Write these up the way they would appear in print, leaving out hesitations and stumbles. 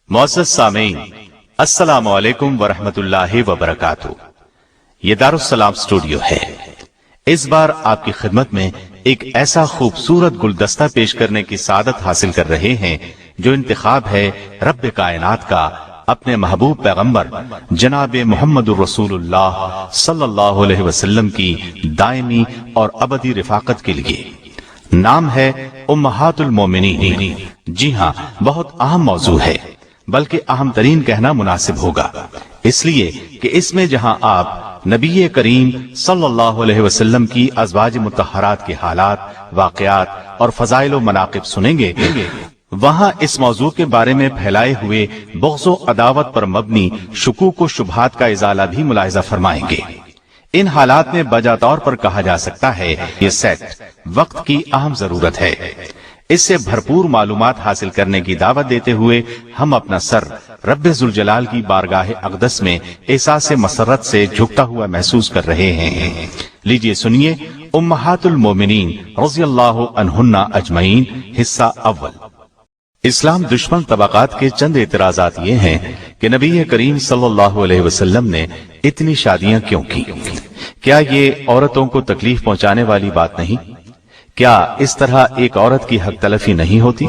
معزز سامعین، السلام علیکم ورحمۃ اللہ وبرکاتہ۔ یہ دارالسلام اسٹوڈیو ہے۔ اس بار آپ کی خدمت میں ایک ایسا خوبصورت گلدستہ پیش کرنے کی سعادت حاصل کر رہے ہیں جو انتخاب ہے رب کائنات کا اپنے محبوب پیغمبر جناب محمد الرسول اللہ صلی اللہ علیہ وسلم کی دائمی اور ابدی رفاقت کے لیے۔ نام ہے امہات المومنین۔ جی ہاں، بہت اہم موضوع ہے، بلکہ اہم ترین کہنا مناسب ہوگا، اس لیے کہ اس میں جہاں آپ نبی کریم صلی اللہ علیہ وسلم کی ازواج مطہرات کے حالات، واقعات اور فضائل و مناقب سنیں گے، وہاں اس موضوع کے بارے میں پھیلائے ہوئے بغض و عداوت پر مبنی شکوک و شبہات کا ازالہ بھی ملاحظہ فرمائیں گے۔ ان حالات میں بجا طور پر کہا جا سکتا ہے یہ سیٹ وقت کی اہم ضرورت ہے۔ اس سے بھرپور معلومات حاصل کرنے کی دعوت دیتے ہوئے ہم اپنا سر رب ذوالجلال کی بارگاہ اقدس میں احساس مسرت سے جھکتا ہوا محسوس کر رہے ہیں۔ لیجئے سنیے امہات المومنین رضی اللہ عنہن اجمعین، حصہ اول۔ اسلام دشمن طبقات کے چند اعتراضات یہ ہیں کہ نبی کریم صلی اللہ علیہ وسلم نے اتنی شادیاں کیوں کی؟ کیا یہ عورتوں کو تکلیف پہنچانے والی بات نہیں؟ کیا اس طرح ایک عورت کی حق تلفی نہیں ہوتی؟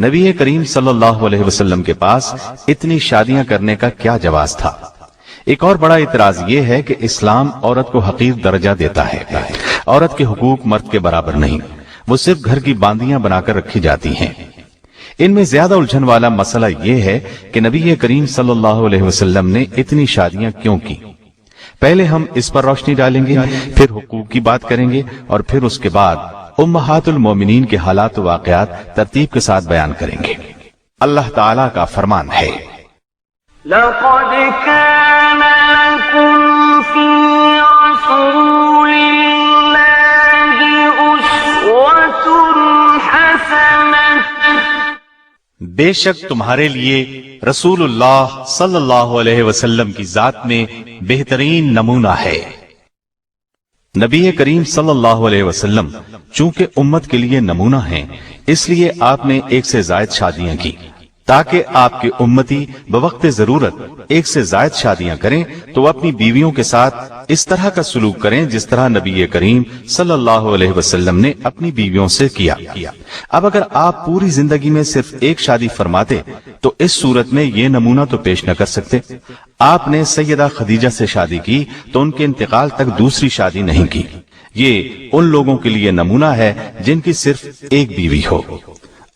نبی کریم صلی اللہ علیہ وسلم کے پاس اتنی شادیاں کرنے کا کیا جواز تھا؟ ایک اور بڑا اعتراض یہ ہے کہ اسلام عورت کو حقیر درجہ دیتا ہے۔ عورت کے حقوق مرد کے برابر نہیں، وہ صرف گھر کی باندیاں بنا کر رکھی جاتی ہیں۔ ان میں زیادہ الجھن والا مسئلہ یہ ہے کہ نبی کریم صلی اللہ علیہ وسلم نے اتنی شادیاں کیوں کی؟ پہلے ہم اس پر روشنی ڈالیں گے، پھر حقوق کی بات کریں گے، اور پھر اس کے بعد امہات المومنین کے حالات و واقعات ترتیب کے ساتھ بیان کریں گے۔ اللہ تعالیٰ کا فرمان ہے، لَقَدْ كَانَ لَكُمْ فِي رَسُولِ اللَّهِ أُسْوَةٌ حَسَنَةٌ۔ بے شک تمہارے لیے رسول اللہ صلی اللہ علیہ وسلم کی ذات میں بہترین نمونہ ہے۔ نبی کریم صلی اللہ علیہ وسلم چونکہ امت کے لیے نمونہ ہیں، اس لیے آپ نے ایک سے زائد شادیاں کی تاکہ آپ کے امتی بوقت ضرورت ایک سے زائد شادیاں کریں تو اپنی بیویوں کے ساتھ اس طرح کا سلوک کریں جس طرح نبی کریم صلی اللہ علیہ وسلم نے اپنی بیویوں سے کیا۔ اب اگر آپ پوری زندگی میں صرف ایک شادی فرماتے تو اس صورت میں یہ نمونہ تو پیش نہ کر سکتے۔ آپ نے سیدہ خدیجہ سے شادی کی تو ان کے انتقال تک دوسری شادی نہیں کی۔ یہ ان لوگوں کے لیے نمونہ ہے جن کی صرف ایک بیوی ہو۔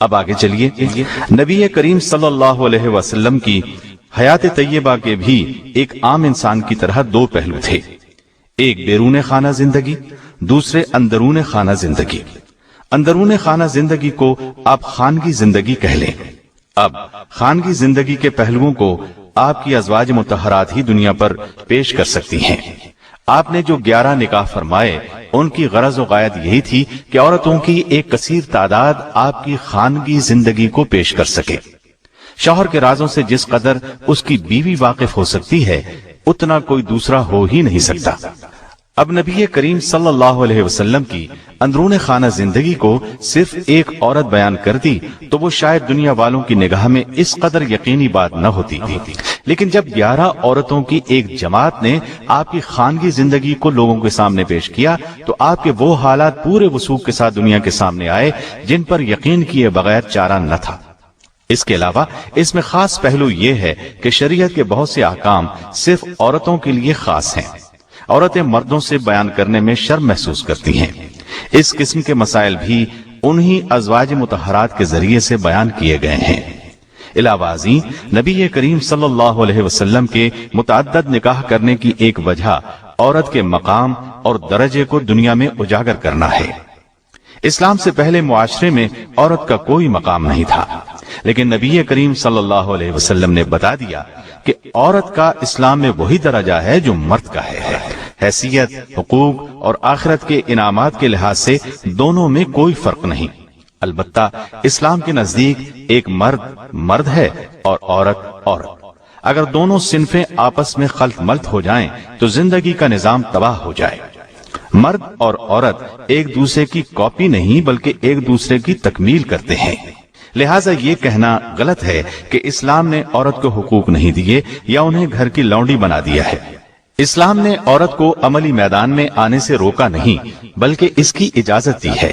اب آگے چلیے، نبی کریم صلی اللہ علیہ وسلم کی حیات طیبہ کے بھی ایک عام انسان کی طرح دو پہلو تھے، ایک بیرون خانہ زندگی، دوسرے اندرون خانہ زندگی۔ اندرون خانہ زندگی کو آپ خانگی زندگی کہہ لیں۔ اب خانگی زندگی کے پہلوؤں کو آپ کی ازواج مطہرات ہی دنیا پر پیش کر سکتی ہیں۔ آپ نے جو 11 نکاح فرمائے ان کی غرض و غایت یہی تھی کہ عورتوں کی ایک کثیر تعداد آپ کی خانگی زندگی کو پیش کر سکے۔ شوہر کے رازوں سے جس قدر اس کی بیوی واقف ہو سکتی ہے اتنا کوئی دوسرا ہو ہی نہیں سکتا۔ اب نبی کریم صلی اللہ علیہ وسلم کی اندرون خانہ زندگی کو صرف ایک عورت بیان کرتی تو وہ شاید دنیا والوں کی نگاہ میں اس قدر یقینی بات نہ ہوتی، لیکن جب 11 عورتوں کی ایک جماعت نے آپ کی خانگی زندگی کو لوگوں کے سامنے پیش کیا تو آپ کے وہ حالات پورے وثوق کے ساتھ دنیا کے سامنے آئے جن پر یقین کیے بغیر چارہ نہ تھا۔ اس کے علاوہ اس میں خاص پہلو یہ ہے کہ شریعت کے بہت سے احکام صرف عورتوں کے لیے خاص ہیں۔ عورتیں مردوں سے بیان کرنے میں شرم محسوس کرتی ہیں۔ اس قسم کے مسائل بھی انہی ازواج مطہرات کے ذریعے سے بیان کیے گئے ہیں۔ علاوہ ازیں نبی کریم صلی اللہ علیہ وسلم کے متعدد نکاح کرنے کی ایک وجہ عورت کے مقام اور درجے کو دنیا میں اجاگر کرنا ہے۔ اسلام سے پہلے معاشرے میں عورت کا کوئی مقام نہیں تھا، لیکن نبی کریم صلی اللہ علیہ وسلم نے بتا دیا کہ عورت کا اسلام میں وہی درجہ ہے جو مرد کا ہے۔ حیثیت، حقوق اور آخرت کے انعامات کے لحاظ سے دونوں میں کوئی فرق نہیں۔ البتہ اسلام کے نزدیک ایک مرد مرد ہے اور عورت عورت۔ اگر دونوں صنفیں آپس میں خلط ملط ہو جائیں تو زندگی کا نظام تباہ ہو جائے۔ مرد اور عورت ایک دوسرے کی کاپی نہیں بلکہ ایک دوسرے کی تکمیل کرتے ہیں۔ لہٰذا یہ کہنا غلط ہے کہ اسلام نے عورت کو حقوق نہیں دیے یا انہیں گھر کی لونڈی بنا دیا ہے۔ اسلام نے عورت کو عملی میدان میں آنے سے روکا نہیں بلکہ اس کی اجازت دی ہے،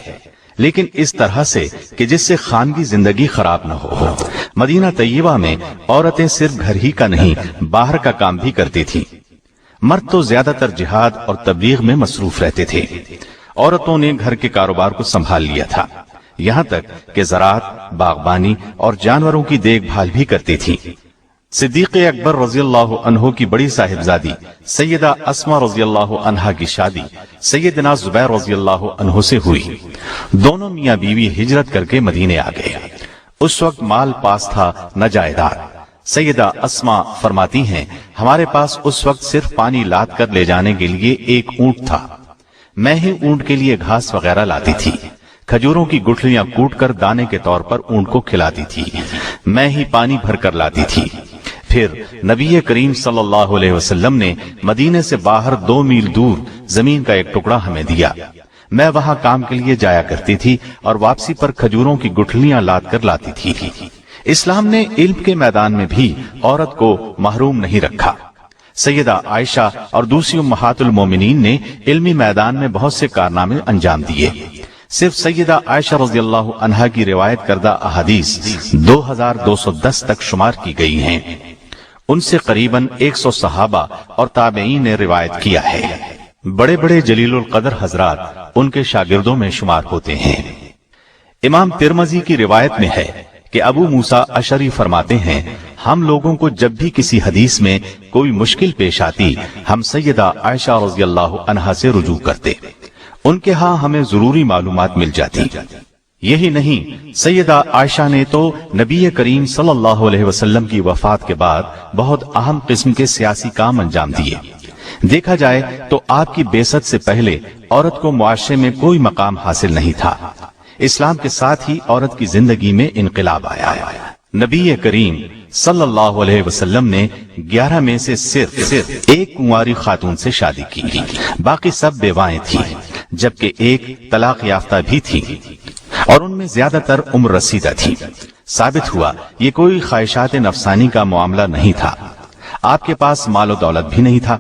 لیکن اس طرح سے کہ جس سے خانگی زندگی خراب نہ ہو۔ مدینہ طیبہ میں عورتیں صرف گھر ہی کا نہیں باہر کا کام بھی کرتی تھیں۔ مرد تو زیادہ تر جہاد اور تبلیغ میں مصروف رہتے تھے، عورتوں نے گھر کے کاروبار کو سنبھال لیا تھا، یہاں تک کہ زراعت، باغبانی اور جانوروں کی دیکھ بھال بھی کرتی تھیں۔ صدیق اکبر رضی اللہ عنہ کی بڑی صاحبزادی سیدہ اسما رضی اللہ عنہا کی شادی سیدنا زبیر رضی اللہ عنہ سے ہوئی۔ دونوں میاں بیوی ہجرت کر کے مدینے آ گئے۔ اس وقت مال پاس تھا نہ جائیداد۔ سیدہ اسما فرماتی ہیں، ہمارے پاس اس وقت صرف پانی لاد کر لے جانے کے لیے ایک اونٹ تھا، میں ہی اونٹ کے لیے گھاس وغیرہ لاتی تھی، کھجوروں کی گٹھلیاں کوٹ کر دانے کے طور پر اونٹ کو کھلاتی تھی، میں ہی پانی بھر کر لاتی تھی۔ پھر نبی کریم صلی اللہ علیہ وسلم نے مدینے سے باہر 2 میل دور زمین کا ایک ٹکڑا ہمیں دیا، میں وہاں کام کے لیے جایا کرتی تھی اور واپسی پر کھجوروں کی گٹھلیاں لاد کر لاتی تھی۔ اسلام نے علم کے میدان میں بھی عورت کو محروم نہیں رکھا۔ سیدہ عائشہ اور دوسری امہات المومنین نے علمی میدان میں بہت سے کارنامے انجام دیے۔ صرف سیدہ عائشہ رضی اللہ عنہا کی روایت کردہ احادیث 2210 تک شمار کی گئی ہیں۔ ان سے قریباً 100 صحابہ اور تابعین نے روایت کیا ہے۔ بڑے بڑے جلیل القدر حضرات ان کے شاگردوں میں شمار ہوتے ہیں۔ امام ترمذی کی روایت میں ہے کہ ابو موسیٰ اشعری فرماتے ہیں، ہم لوگوں کو جب بھی کسی حدیث میں کوئی مشکل پیش آتی ہم سیدہ عائشہ رضی اللہ عنہا سے رجوع کرتے، ان کے ہاں ہمیں ضروری معلومات مل جاتی۔ یہی نہیں، سیدہ عائشہ نے تو نبی کریم صلی اللہ علیہ وسلم کی وفات کے بعد بہت اہم قسم کے سیاسی کام انجام دیے۔ دیکھا جائے تو آپ کی بعثت سے پہلے عورت کو معاشرے میں کوئی مقام حاصل نہیں تھا۔ اسلام کے ساتھ ہی عورت کی زندگی میں انقلاب آیا۔ نبی کریم صلی اللہ علیہ وسلم نے 11 میں سے صرف ایک کنواری خاتون سے شادی کی، باقی سب بیوائیں تھیں، جبکہ ایک طلاق یافتہ بھی تھی اور ان میں زیادہ تر عمر رسیدہ تھی۔ ثابت ہوا یہ کوئی خواہشات نفسانی کا معاملہ نہیں تھا۔ آپ کے پاس مال و دولت بھی نہیں تھا،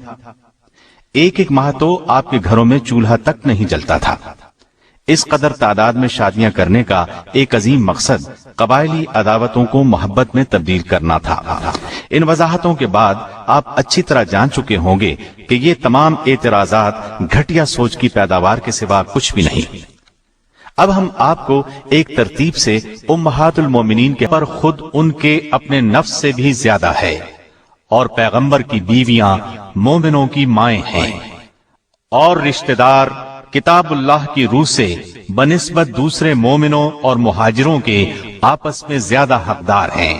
ایک ماہ تو آپ کے گھروں میں چولہا تک نہیں جلتا تھا۔ اس قدر تعداد میں شادیاں کرنے کا ایک عظیم مقصد قبائلی عداوتوں کو محبت میں تبدیل کرنا تھا۔ ان وضاحتوں کے بعد آپ اچھی طرح جان چکے ہوں گے کہ یہ تمام اعتراضات گھٹیا سوچ کی پیداوار کے سوا کچھ بھی نہیں۔ اب ہم آپ کو ایک ترتیب سے امہات المومنین کے پر خود ان کے اپنے نفس سے بھی زیادہ ہے، اور پیغمبر کی بیویاں مومنوں کی مائیں ہیں، اور رشتہ دار کتاب اللہ کی روح سے بنسبت دوسرے مومنوں اور مہاجروں کے آپس میں زیادہ حقدار ہیں۔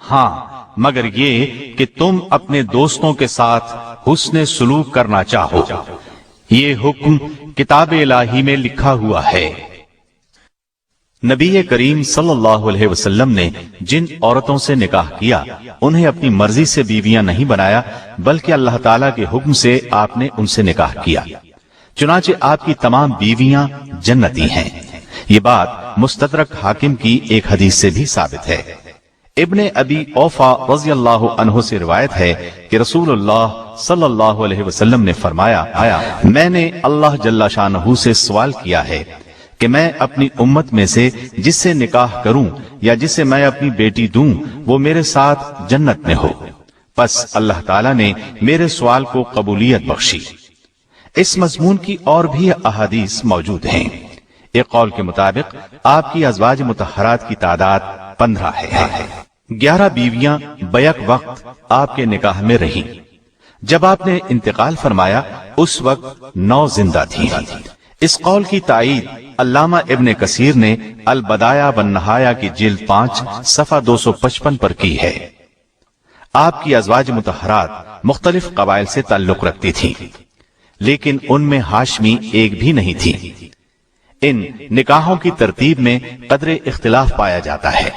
ہاں، مگر یہ کہ تم اپنے دوستوں کے ساتھ حسن سلوک کرنا چاہو، یہ حکم کتاب الہی میں لکھا ہوا ہے۔ نبی کریم صلی اللہ علیہ وسلم نے جن عورتوں سے نکاح کیا انہیں اپنی مرضی سے بیویاں نہیں بنایا، بلکہ اللہ تعالیٰ کے حکم سے آپ نے ان سے نکاح کیا۔ چنانچہ آپ کی تمام بیویاں جنتی ہیں۔ یہ بات مستدرک حاکم کی ایک حدیث سے بھی ثابت ہے۔ ابن ابی اوفا رضی اللہ عنہ سے روایت ہے کہ رسول اللہ صلی اللہ علیہ وسلم نے فرمایا، میں نے اللہ جل شانہ سے سوال کیا ہے کہ میں اپنی امت میں سے جس سے نکاح کروں یا جسے میں اپنی بیٹی دوں وہ میرے ساتھ جنت میں ہو۔ پس اللہ تعالیٰ نے میرے سوال کو قبولیت بخشی۔ اس مضمون کی اور بھی احادیث موجود ہیں۔ ایک قول کے مطابق آپ کی ازواج مطہرات کی تعداد 15 ہے۔ 11 بیویاں بیک وقت آپ کے نکاح میں رہیں۔ جب آپ نے انتقال فرمایا اس وقت 9 زندہ تھیں۔ اس قول کی تائید علامہ ابن کثیر نے البدایہ والنہایہ کی جلد 5 صفحہ 255 پر کی ہے۔ آپ کی ازواج مطہرات مختلف قبائل سے تعلق رکھتی تھیں، لیکن ان میں ہاشمی ایک بھی نہیں تھی۔ ان نکاحوں کی ترتیب میں قدر اختلاف پایا جاتا ہے۔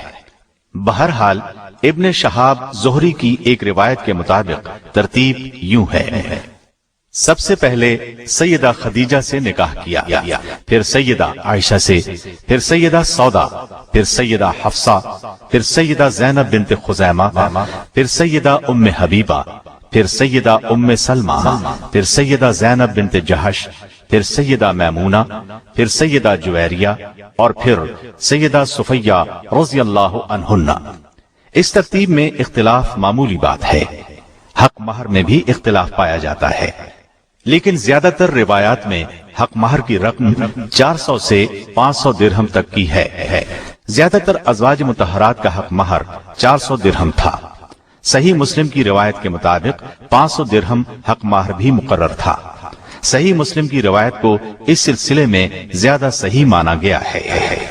بہرحال ابن شہاب زہری کی ایک روایت کے مطابق ترتیب یوں ہے: سب سے پہلے سیدہ خدیجہ سے نکاح کیا، پھر سیدہ عائشہ سے، پھر سیدہ سودا، پھر سیدہ حفصہ، پھر سیدہ زینب بنت خزیمہ، پھر سیدہ ام حبیبہ، پھر سیدہ ام سلمہ، پھر سیدہ زینب بنت جہش، پھر سیدہ میمونہ، پھر سیدہ جویریہ، اور پھر سیدہ صفیہ رضی اللہ عنہن۔ اس ترتیب میں اختلاف معمولی بات ہے۔ حق مہر میں بھی اختلاف پایا جاتا ہے، لیکن زیادہ تر روایات میں حق مہر کی رقم 400 سے 500 درہم تک کی ہے۔ زیادہ تر ازواج مطہرات کا حق مہر 400 درہم تھا۔ صحیح مسلم کی روایت کے مطابق 500 درہم حق مہر بھی مقرر تھا۔ صحیح مسلم کی روایت کو اس سلسلے میں زیادہ صحیح مانا گیا ہے۔